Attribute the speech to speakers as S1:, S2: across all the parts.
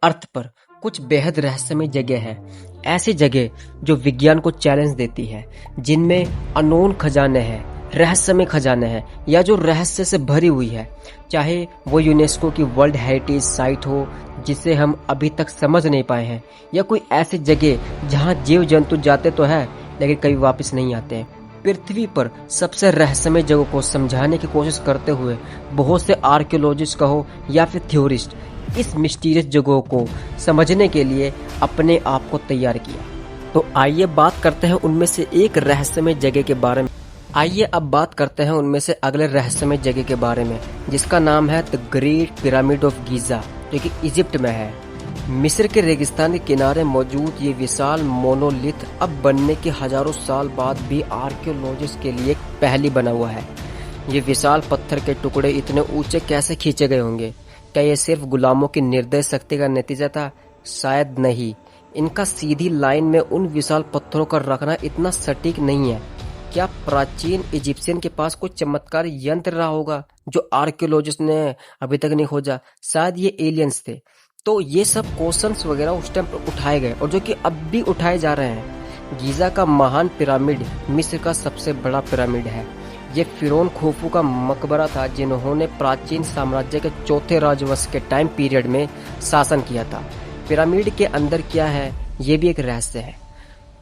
S1: अर्थ पर कुछ बेहद रहस्यमय जगह है। ऐसी जगह जो विज्ञान को चैलेंज देती है, जिनमें अननोन खजाने हैं, रहस्यमय खजाने हैं, या जो रहस्य से भरी हुई है। चाहे वो यूनेस्को की वर्ल्ड हेरिटेज साइट हो जिसे हम अभी तक समझ नहीं पाए हैं, या कोई ऐसी जगह जहां जीव जंतु जाते तो है लेकिन कभी वापस नहीं आते हैं। पृथ्वी पर सबसे रहस्यमय जगह को समझाने की कोशिश करते हुए बहुत से आर्कियोलॉजिस्ट कहो या फिर थ्योरिस्ट इस मिस्टीरियस जगहों को समझने के लिए अपने आप को तैयार किया। तो आइए बात करते हैं उनमें से एक रहस्यमय जगह के बारे में। आइए अब बात करते हैं उनमें से अगले रहस्यमय जगह के बारे में, जिसका नाम है the great pyramid of Giza, जो कि इजिप्ट में है। मिस्र के रेगिस्तान के किनारे मौजूद ये विशाल मोनोलिथ अब बनने के हजारों साल बाद भी आर्कियोलॉजिस्ट के लिए पहेली बना हुआ है। ये विशाल पत्थर के टुकड़े इतने ऊंचे कैसे खींचे गए होंगे? क्या ये सिर्फ गुलामों की निर्दय शक्ति का नतीजा था? शायद नहीं। इनका सीधी लाइन में उन विशाल पत्थरों का रखना इतना सटीक नहीं है। क्या प्राचीन इजिप्शियन के पास कोई चमत्कार यंत्र रहा होगा जो आर्कियोलॉजिस्ट ने अभी तक नहीं खोजा? शायद ये एलियंस थे। तो ये सब क्वेश्चंस वगैरह उस टाइम पर उठाए गए और जो कि अब भी उठाए जा रहे हैं। गीजा का महान पिरामिड मिस्र का सबसे बड़ा पिरामिड है। ये फिरौन खुफू का मकबरा था जिन्होंने प्राचीन साम्राज्य के चौथे राजवंश के टाइम पीरियड में शासन किया था। पिरामिड के अंदर क्या है ये भी एक रहस्य है।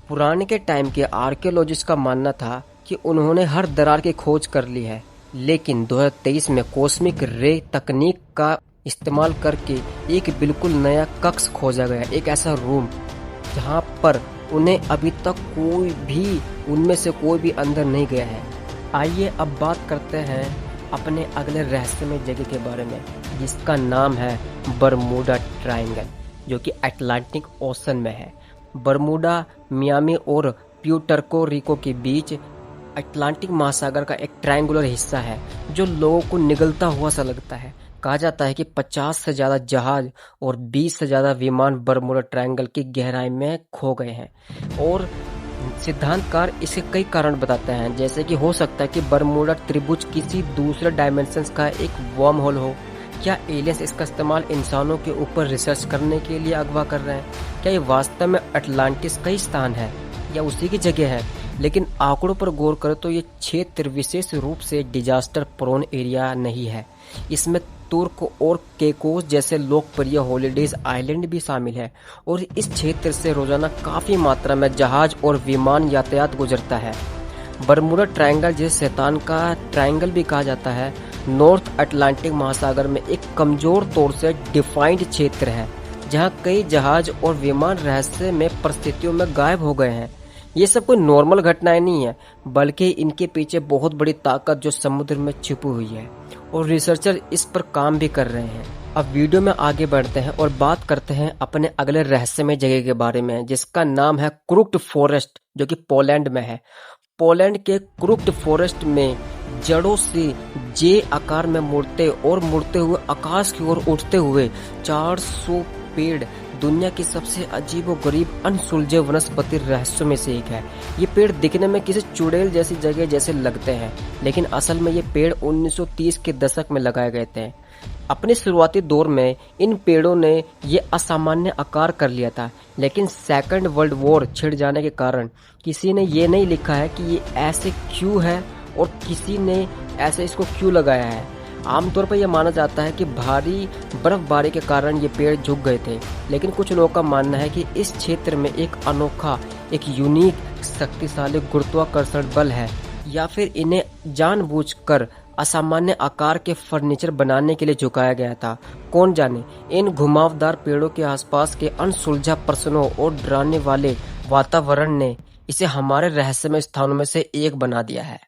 S1: पुराने के टाइम के आर्कियोलॉजिस्ट का मानना था कि उन्होंने हर दरार की खोज कर ली है, लेकिन 2023 में कॉस्मिक रे तकनीक का इस्तेमाल करके एक बिल्कुल नया कक्ष खोजा गया, एक ऐसा रूम जहां पर उन्हें अभी तक कोई भी उनमें से कोई भी अंदर नहीं गया है। आइए अब बात करते हैं अपने अगले रहस्यमय जगह के बारे में, जिसका नाम है बरमूडा ट्रायंगल, जो कि अटलांटिक ओशन में है। बरमूडा मियामी और प्यूर्टो रिको के बीच अटलांटिक महासागर का एक ट्रायंगुलर हिस्सा है जो लोगों को निगलता हुआ सा लगता है। कहा जाता है कि 50 से ज्यादा जहाज और 20 से ज्यादा विमान बरमूडा ट्रायंगल की गहराई में खो गए हैं, और सिद्धांतकार इसके कई कारण बताते हैं, जैसे कि हो सकता है कि बरमूडा त्रिभुज किसी दूसरे डायमेंशन का एक वर्म होल हो। क्या एलियंस इसका इस्तेमाल इंसानों के ऊपर रिसर्च करने के लिए अगवा कर रहे हैं? क्या ये वास्तव में अटलांटिस का ही स्थान है या उसी की जगह है? लेकिन आंकड़ों पर गौर करें तो ये क्षेत्र विशेष रूप से डिजास्टर प्रोन एरिया नहीं है। इसमें तुर्क और केकोस जैसे लोकप्रिय हॉलीडेज आइलैंड भी शामिल है, और इस क्षेत्र से रोजाना काफी मात्रा में जहाज और विमान यातायात गुजरता है। बरमूडा ट्रायंगल, जिसे शैतान का ट्रायंगल भी कहा जाता है, नॉर्थ अटलांटिक महासागर में एक कमजोर तौर से डिफाइंड क्षेत्र है जहां कई जहाज और विमान रहस्य में परिस्थितियों में गायब हो गए हैं। ये सब कोई नॉर्मल घटनाएं नहीं है, बल्कि इनके पीछे बहुत बड़ी ताकत जो समुद्र में छिपी हुई है, और रिसर्चर इस पर काम भी कर रहे हैं। अब वीडियो में आगे बढ़ते हैं और बात करते हैं अपने अगले रहस्यमय जगह के बारे में, जिसका नाम है क्रुक्ड फॉरेस्ट, जो कि पोलैंड में है। पोलैंड के क्रुक्ड फॉरेस्ट में जड़ों से जे आकार में मुड़ते हुए आकाश की ओर उठते हुए 400 पेड़ दुनिया की सबसे अजीब और गरीब अनसुलझे वनस्पति रहस्यों में से एक है। ये पेड़ दिखने में किसी चुड़ैल जैसी जगह जैसे लगते हैं, लेकिन असल में ये पेड़ 1930 के दशक में लगाए गए थे। अपने शुरुआती दौर में इन पेड़ों ने ये असामान्य आकार कर लिया था, लेकिन सेकंड वर्ल्ड वॉर छिड़ जाने के कारण किसी ने ये नहीं लिखा है कि ये ऐसे क्यों है और किसी ने ऐसे इसको क्यों लगाया है। आमतौर पर यह माना जाता है कि भारी बर्फबारी के कारण ये पेड़ झुक गए थे, लेकिन कुछ लोगों का मानना है कि इस क्षेत्र में एक अनोखा, एक यूनिक शक्तिशाली गुरुत्वाकर्षण बल है, या फिर इन्हें जानबूझकर असामान्य आकार के फर्नीचर बनाने के लिए झुकाया गया था। कौन जाने, इन घुमावदार पेड़ों के आसपास के अनसुलझा प्रश्नों और डराने वाले वातावरण ने इसे हमारे रहस्यमय स्थानों में से एक बना दिया है।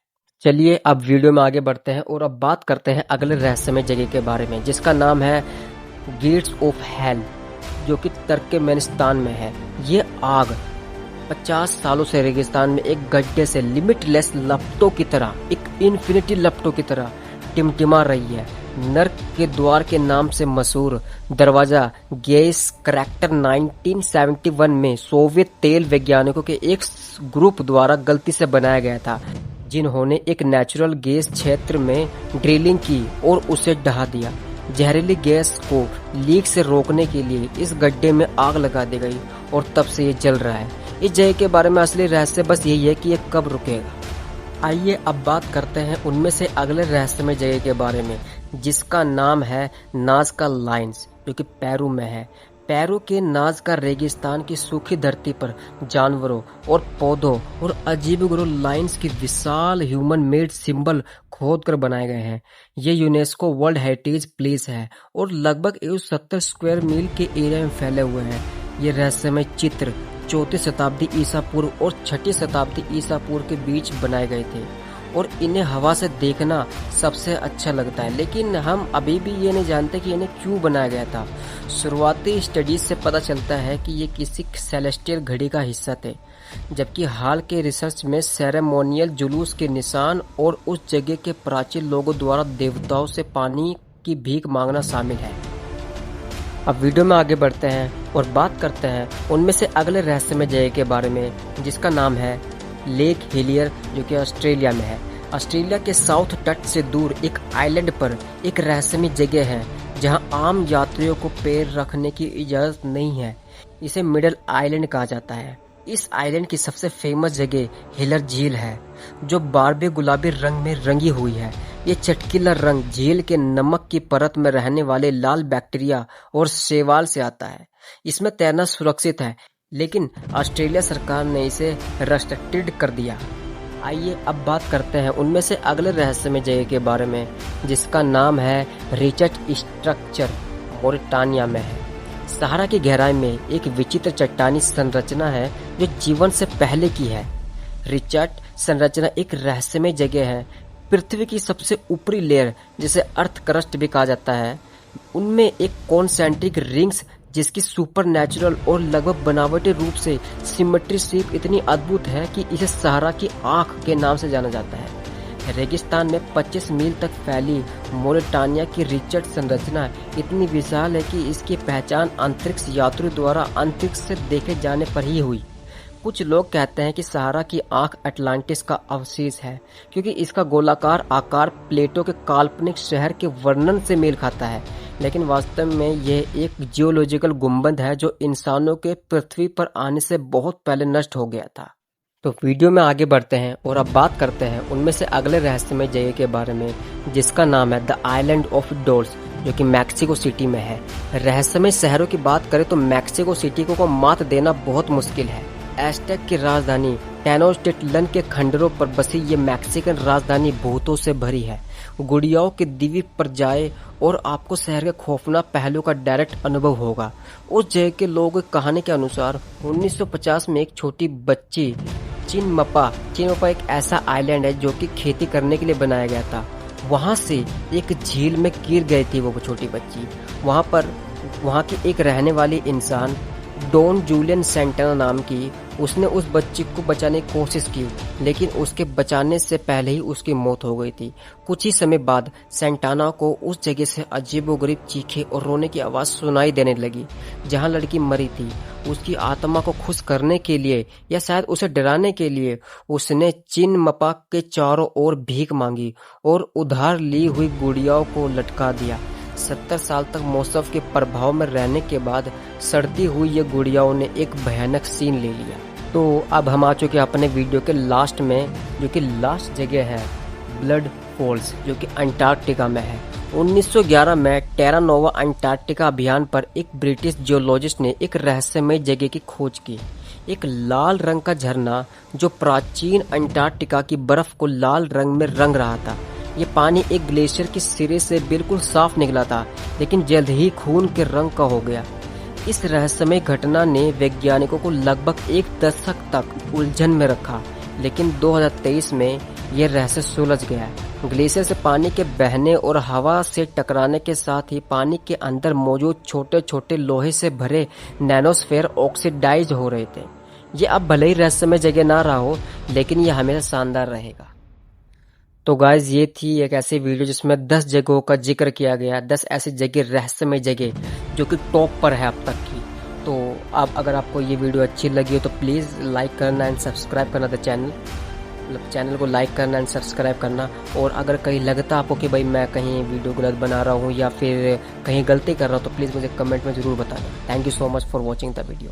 S1: चलिए अब वीडियो में आगे बढ़ते हैं और अब बात करते हैं अगले रहस्यमय जगह के बारे में, जिसका नाम है गेट्स ऑफ हेल, जो कि तुर्कमेनिस्तान में है। ये आग 50 सालों से रेगिस्तान में एक गड्ढे से लिमिटलेस लपटों की तरह, एक इन्फिनिटी लपटों की तरह टिमटिमा रही है। नर्क के द्वार के नाम से मशहूर दरवाजा गैस क्रैकर 1971 में सोवियत तेल वैज्ञानिकों के एक ग्रुप द्वारा गलती से बनाया गया था, जिन्होंने एक नेचुरल गैस क्षेत्र में ड्रिलिंग की और उसे ढहा दिया। जहरीली गैस को लीक से रोकने के लिए इस गड्ढे में आग लगा दी गई और तब से ये जल रहा है। इस जगह के बारे में असली रहस्य बस यही है कि ये कब रुकेगा। आइए अब बात करते हैं उनमें से अगले रहस्यमय जगह के बारे में, जिसका नाम है नाज़का लाइन्स, जो कि पेरू में है। पेरू के नाज़का रेगिस्तान की सूखी धरती पर जानवरों और पौधों और अजीबोगरीब लाइन्स की विशाल ह्यूमन मेड सिंबल खोद कर बनाए गए हैं। ये यूनेस्को वर्ल्ड हेरिटेज प्लेस है और लगभग 170 स्क्वायर मील के एरिया में फैले हुए हैं। ये रहस्यमय चित्र 4वीं शताब्दी ईसा पूर्व और 6वीं शताब्दी ईसा पूर्व के बीच बनाए गए थे और इन्हें हवा से देखना सबसे अच्छा लगता है, लेकिन हम अभी भी ये नहीं जानते कि इन्हें क्यों बनाया गया था। शुरुआती स्टडीज से पता चलता है कि ये किसी सेलेस्टियल घड़ी का हिस्सा थे, जबकि हाल के रिसर्च में सेरेमोनियल जुलूस के निशान और उस जगह के प्राचीन लोगों द्वारा देवताओं से पानी की भीख मांगना शामिल है। अब वीडियो में आगे बढ़ते हैं और बात करते हैं उनमें से अगले रहस्यमय जगह के बारे में, जिसका नाम है लेक हिलियर, जो कि ऑस्ट्रेलिया में है। ऑस्ट्रेलिया के साउथ तट से दूर एक आइलैंड पर एक रहस्यमय जगह है जहां आम यात्रियों को पैर रखने की इजाजत नहीं है। इसे मिडल आइलैंड कहा जाता है। इस आइलैंड की सबसे फेमस जगह हिलर झील है, जो बारबे गुलाबी रंग में रंगी हुई है। ये चटकीला रंग झील के नमक की परत में रहने वाले लाल बैक्टीरिया और शैवाल से आता है। इसमें तैरना सुरक्षित है, लेकिन ऑस्ट्रेलिया सरकार ने इसे रेस्ट्रिक्टेड कर दिया। आइए अब बात करते हैं उनमें से अगले रहस्यमय जगह के बारे में, जिसका नाम है रिचर्ड स्ट्रक्चर, मोरिटानिया में है। सहारा की गहराई में एक विचित्र चट्टानी संरचना है जो जीवन से पहले की है। रिचर्ड संरचना एक रहस्यमय जगह है। पृथ्वी की सबसे ऊपरी लेयर, जिसे अर्थ क्रस्ट भी कहा जाता है, उनमें एक कॉन्सेंट्रिक रिंग्स जिसकी सुपरनैचुरल और लगभग बनावटी रूप से सिमेट्री शेप इतनी अद्भुत है कि इसे सहारा की आंख के नाम से जाना जाता है। रेगिस्तान में 25 मील तक फैली मोरिटानिया की रिचर्ड संरचना इतनी विशाल है कि इसकी पहचान अंतरिक्ष यात्रियों द्वारा अंतरिक्ष से देखे जाने पर ही हुई। कुछ लोग कहते हैं कि सहारा की आंख अटलांटिस का अवशेष है, क्योंकि इसका गोलाकार आकार प्लेटो के काल्पनिक शहर के वर्णन से मेल खाता है, लेकिन वास्तव में यह एक जियोलॉजिकल गुंबद है जो इंसानों के पृथ्वी पर आने से बहुत पहले नष्ट हो गया था। तो वीडियो में आगे बढ़ते हैं और अब बात करते हैं उनमें से अगले रहस्यमय जगह के बारे में, जिसका नाम है द आइलैंड ऑफ डोल्स, जो कि मैक्सिको सिटी में है। रहस्यमय शहरों की बात करें तो मैक्सिको सिटी को मात देना बहुत मुश्किल है। एस्टेक की राजधानी टेनोच्टिट्लन के खंडरों पर बसी ये मैक्सिकन राजधानी भूतों से भरी है। गुड़ियाओं के द्वीप पर जाए और आपको शहर के खौफनाक पहलू का डायरेक्ट अनुभव होगा। उस जगह के लोगों की कहानी के अनुसार 1950 में एक छोटी बच्ची चिनमपा एक ऐसा आइलैंड है जो कि खेती करने के लिए बनाया गया था। वहां से एक झील में गिर गई थी वो छोटी बच्ची। वहां की एक रहने वाली इंसान डॉन जूलियन सेंटाना नाम की, उसने उस बच्ची को बचाने की कोशिश की, लेकिन उसके बचाने से पहले ही उसकी मौत हो गई थी। कुछ ही समय बाद सेंटाना को उस जगह से अजीबोगरीब चीखें और रोने की आवाज़ सुनाई देने लगी जहां लड़की मरी थी। उसकी आत्मा को खुश करने के लिए या शायद उसे डराने के लिए उसने चिनमपा के चारों ओर भीख मांगी और उधार ली हुई गुड़ियाओं को लटका दिया। 70 साल तक मौसम के प्रभाव में रहने के बाद सड़ती हुई ये गुड़ियाओं ने एक भयानक सीन ले लिया। तो अब हम आ चुके हैं अपने वीडियो के लास्ट में, जो कि लास्ट जगह है ब्लड फॉल्स, जो कि अंटार्कटिका में है। 1911 में टेरा नोवा अंटार्कटिका अभियान पर एक ब्रिटिश जियोलॉजिस्ट ने एक रहस्यमय जगह की खोज की। एक लाल रंग का झरना जो प्राचीन अंटार्कटिका की बर्फ को लाल रंग में रंग रहा था। ये पानी एक ग्लेशियर के सिरे से बिल्कुल साफ निकला था, लेकिन जल्द ही खून के रंग का हो गया। इस रहस्यमय घटना ने वैज्ञानिकों को लगभग एक दशक तक उलझन में रखा, लेकिन 2023 में यह रहस्य सुलझ गया। ग्लेशियर से पानी के बहने और हवा से टकराने के साथ ही पानी के अंदर मौजूद छोटे छोटे लोहे से भरे नैनोस्फेयर ऑक्सीडाइज हो रहे थे। ये अब भले ही रहस्यमय जगह ना रहा हो, लेकिन यह हमेशा शानदार रहेगा। तो गाइज, ये थी एक ऐसी वीडियो जिसमें 10 जगहों का जिक्र किया गया, 10 ऐसी जगह, रहस्यमय जगह जो कि टॉप पर है अब तक की। तो अब अगर आपको ये वीडियो अच्छी लगी हो तो प्लीज़ लाइक करना एंड सब्सक्राइब करना द चैनल। मतलब चैनल को लाइक करना एंड सब्सक्राइब करना। और अगर कहीं लगता आपको कि भाई मैं कहीं वीडियो गलत बना रहा हूँ या फिर कहीं गलती कर रहा हूँ तो प्लीज़ मुझे कमेंट में ज़रूर बताना। Thank you so much for watching the video.